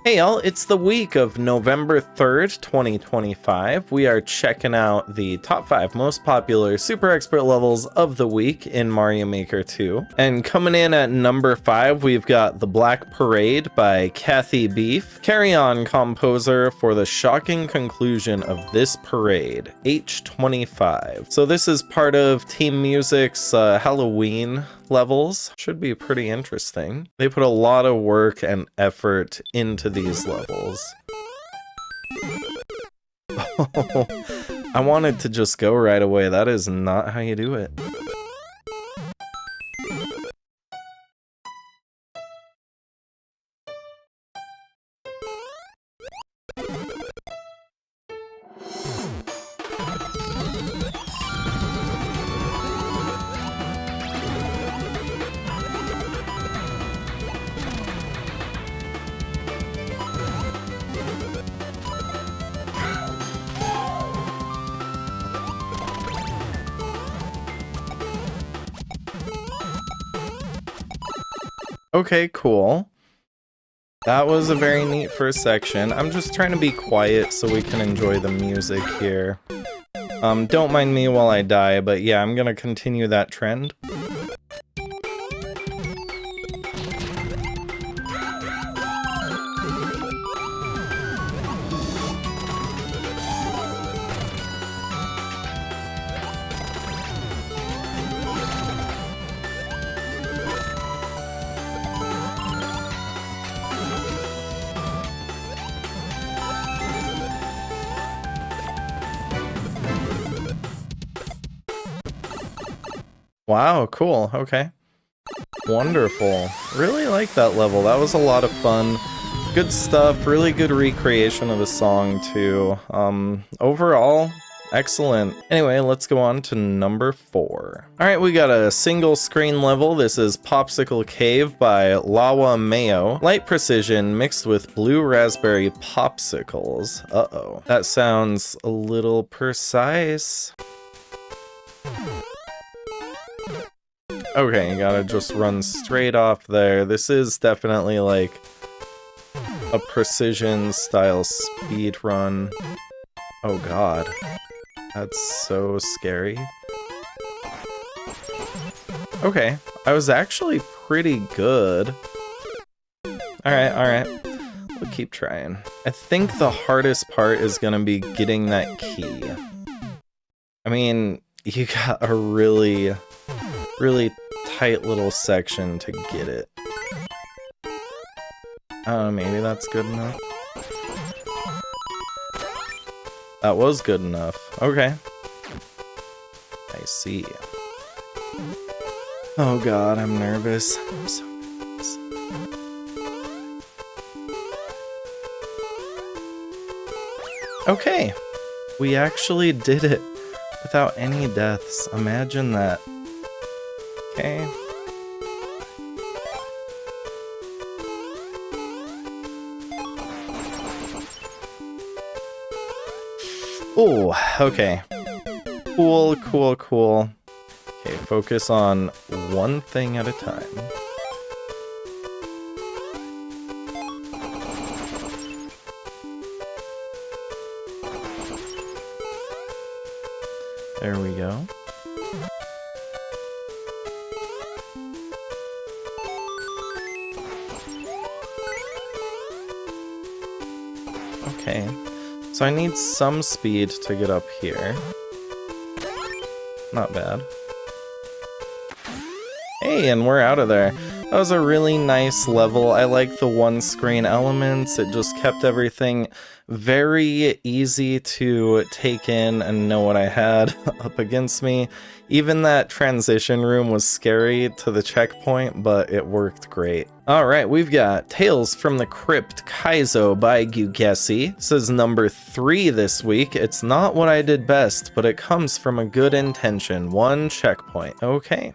Hey y'all, it's the week of November 3rd, 2025. We are checking out the top 5 most popular super expert levels of the week in Mario Maker 2. And coming in at number 5, we've got The Black Parade by Cathy Beef. Carry on, composer, for the shocking conclusion of this parade, H25. So this is part of Team Music's Halloween levels. Should be pretty interesting. They put a lot of work and effort into these levels. Oh, I wanted to just go right away. That is not how you do it. Okay, cool. That was a very neat first section. I'm just trying to be quiet so we can enjoy the music here. Don't mind me while I die, but yeah, I'm gonna continue that trend. Wow, cool. Okay. Wonderful. Really like that level. That was a lot of fun. Good stuff. Really good recreation of the song, too. Overall, excellent. Anyway, let's go on to number 4. Alright, we got a single screen level. This is Popsicle Cave by LawaMayo. Light precision mixed with blue raspberry popsicles. Uh-oh. That sounds a little precise. Okay, you gotta just run straight off there. This is definitely like a precision style speed run. Oh god. That's so scary. Okay, I was actually pretty good. Alright. We'll keep trying. I think the hardest part is gonna be getting that key. I mean, you got a really tight little section to get it. Maybe that's good enough. That was good enough. Okay. I see. Oh god, I'm nervous. I'm so nervous. Okay. We actually did it without any deaths. Imagine that. Okay. Oh, okay. Cool. Okay, focus on one thing at a time. There we go. Okay, so I need some speed to get up here. Not bad. Hey, and we're out of there. That was a really nice level. I like the one screen elements. It just kept everything very easy to take in and know what I had up against me. Even that transition room was scary to the checkpoint, but it worked great. Alright, we've got Tales from the Crypt Kaizo by Gugusse. This is number 3 this week. It's not what I did best, but it comes from a good intention. 1 checkpoint. Okay.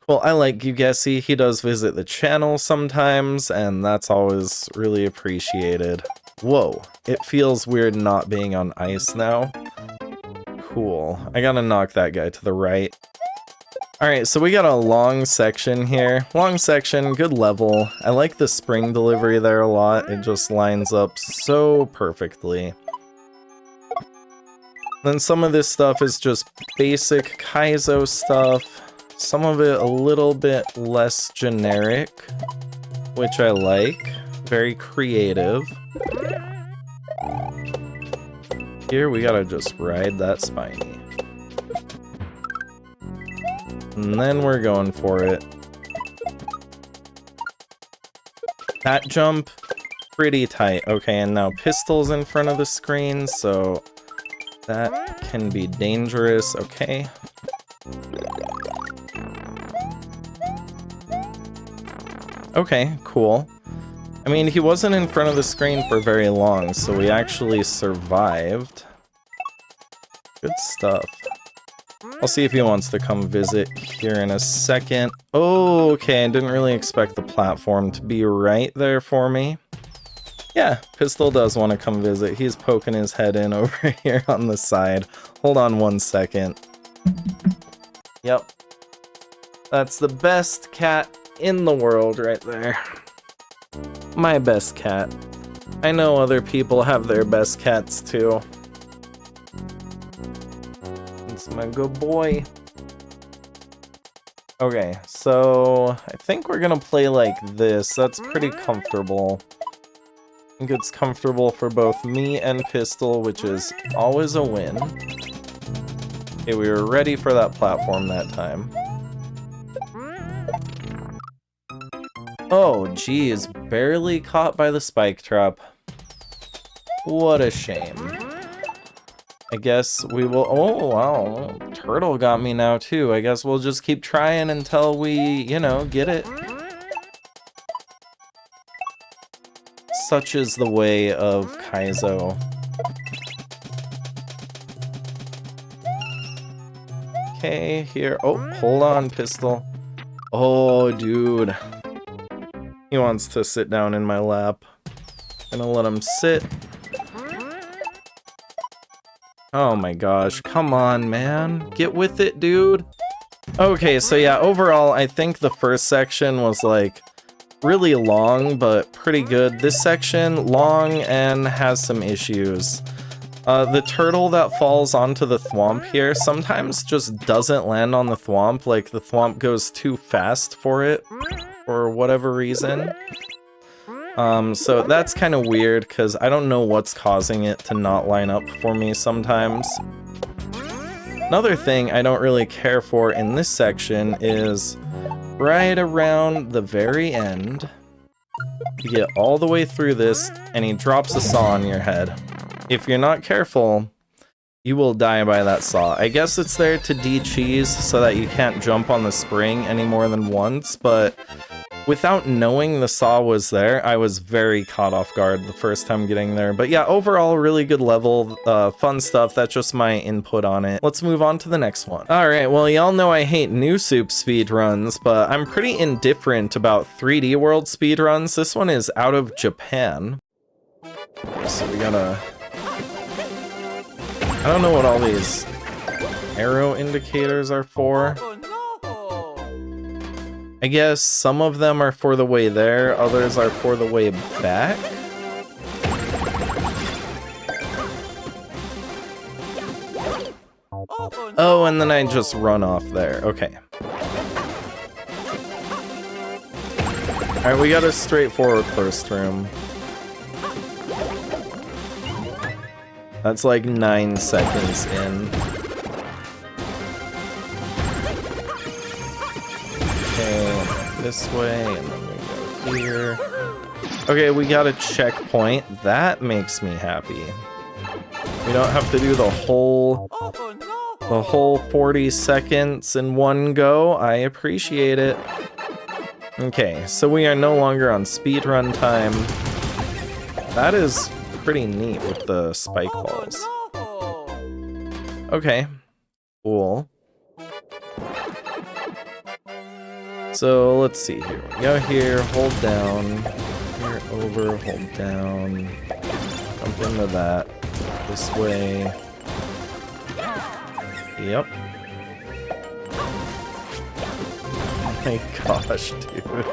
Well, I like Gugusse. He does visit the channel sometimes, and that's always really appreciated. Whoa, it feels weird not being on ice now. Cool. I gotta knock that guy to the right. Alright, so we got a long section here. Long section, good level. I like the spring delivery there a lot. It just lines up so perfectly. Then some of this stuff is just basic Kaizo stuff. Some of it a little bit less generic, which I like. Very creative. Here we gotta just ride that spiny. And then we're going for it. That jump, pretty tight. Okay, and now pistol's in front of the screen, so that can be dangerous. Okay. Okay, cool. I mean, he wasn't in front of the screen for very long, so we actually survived. Good stuff. I'll see if he wants to come visit here in a second. Oh, okay, I didn't really expect the platform to be right there for me. Yeah, Pistol does want to come visit. He's poking his head in over here on the side. Hold on 1 second. Yep. That's the best cat in the world right there. My best cat. I know other people have their best cats too. It's my good boy. Okay, so I think we're gonna play like this. That's pretty comfortable. I think it's comfortable for both me and Pistol, which is always a win. Okay, we were ready for that platform that time. Oh, geez, barely caught by the spike trap. What a shame. I guess we will... Oh, wow, turtle got me now, too. I guess we'll just keep trying until we, you know, get it. Such is the way of Kaizo. Okay, here... Oh, hold on, Pistol. Oh, dude. He wants to sit down in my lap. Gonna let him sit. Oh my gosh, come on, man. Get with it, dude. Okay, so yeah, overall, I think the first section was like really long, but pretty good. This section, long and has some issues. The turtle that falls onto the thwomp here sometimes just doesn't land on the thwomp, like the thwomp goes too fast for it, for whatever reason. So that's kind of weird, because I don't know what's causing it to not line up for me sometimes. Another thing I don't really care for in this section is right around the very end, you get all the way through this, and he drops a saw on your head. If you're not careful, you will die by that saw. I guess it's there to de-cheese so that you can't jump on the spring any more than once, but without knowing the saw was there, I was very caught off guard the first time getting there. But yeah, overall, really good level, fun stuff. That's just my input on it. Let's move on to the next one. Alright, well, y'all know I hate new soup speedruns, but I'm pretty indifferent about 3D World speedruns. This one is out of Japan. So we gotta... I don't know what all these arrow indicators are for. I guess some of them are for the way there, others are for the way back. Oh, and then I just run off there. Okay. Alright, we got a straightforward first room. That's like 9 seconds in. Okay, this way, and then we go here. Okay, we got a checkpoint. That makes me happy. We don't have to do the whole 40 seconds in one go. I appreciate it. Okay, so we are no longer on speedrun time. That is pretty neat with the spike balls. Okay, cool. So let's see here. We go here, hold down. Here, over, hold down. Jump into that. This way. Yep. my gosh, dude.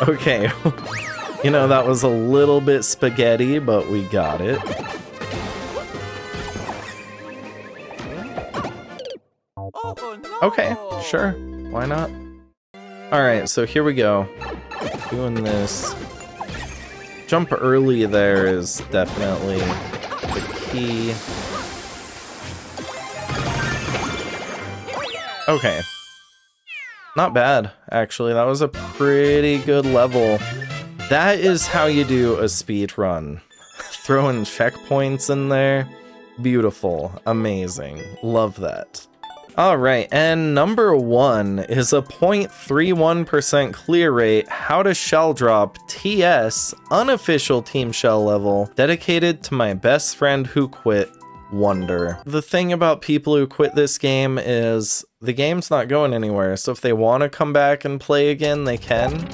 Okay. You know, that was a little bit spaghetti, but we got it. Okay, sure. Why not? Alright, so here we go. Doing this. Jump early there is definitely the key. Okay. Not bad, actually. That was a pretty good level. That is how you do a speed run. Throwing checkpoints in there. Beautiful. Amazing. Love that. Alright, and number 1 is a 0.31% clear rate how to shell drop TS unofficial team shell level dedicated to my best friend who quit, Wonder. The thing about people who quit this game is the game's not going anywhere, so if they want to come back and play again, they can.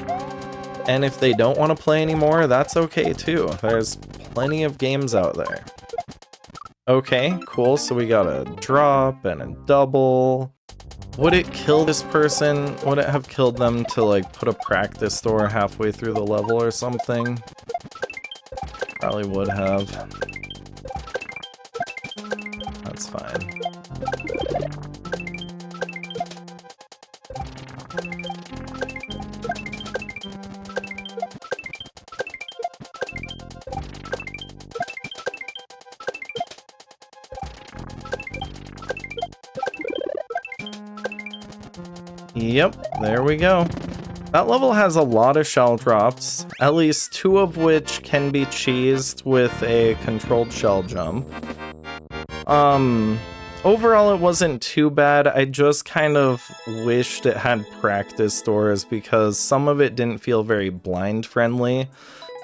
And if they don't want to play anymore, that's okay too. There's plenty of games out there. Okay, cool, so we got a drop and a double. Would it kill this person? Would it have killed them to like put a practice door halfway through the level or something? Probably would have. That's fine. Yep, there we go. That level has a lot of shell drops, at least 2 of which can be cheesed with a controlled shell jump. Overall it wasn't too bad. I just kind of wished it had practice doors because some of it didn't feel very blind friendly.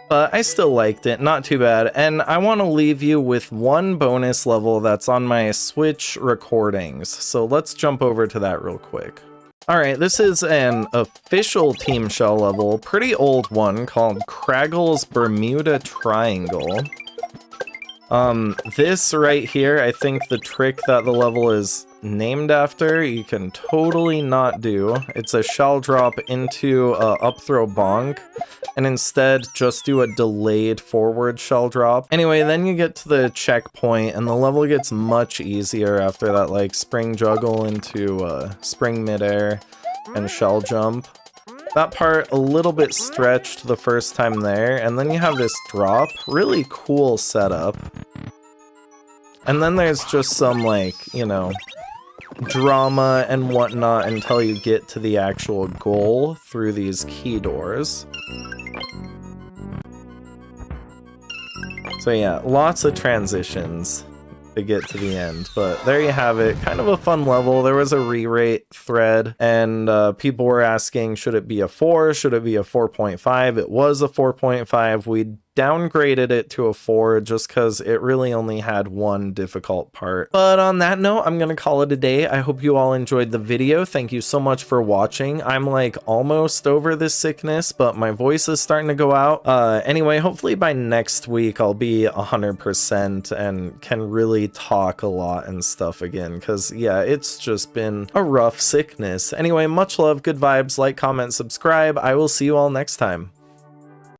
But I still liked it, not too bad. And I want to leave you with one bonus level that's on my Switch recordings. So let's jump over to that real quick. Alright, this is an official Team Shell level, pretty old one, called Kragle's Bermuda Triangle. This right here, I think the trick that the level is named after, you can totally not do. It's a shell drop into a up throw bonk, and instead just do a delayed forward shell drop. Anyway, then you get to the checkpoint, and the level gets much easier after that, like, spring juggle into spring midair and shell jump. That part a little bit stretched the first time there, and then you have this drop. Really cool setup. And then there's just some, like, you know, drama and whatnot until you get to the actual goal through these key doors. So yeah, lots of transitions to get to the end, but there you have it. Kind of a fun level. There was a re-rate thread, and people were asking, should it be a 4? Should it be a 4.5? It was a 4.5. We downgraded it to a 4 just because it really only had one difficult part. But on that note, I'm gonna call it a day. I hope you all enjoyed the video. Thank you so much for watching. I'm like almost over this sickness, but my voice is starting to go out. Anyway, hopefully by next week I'll be 100% and can really talk a lot and stuff again, because yeah, it's just been a rough sickness. Anyway, much love, good vibes, like, comment, subscribe. I will see you all next time.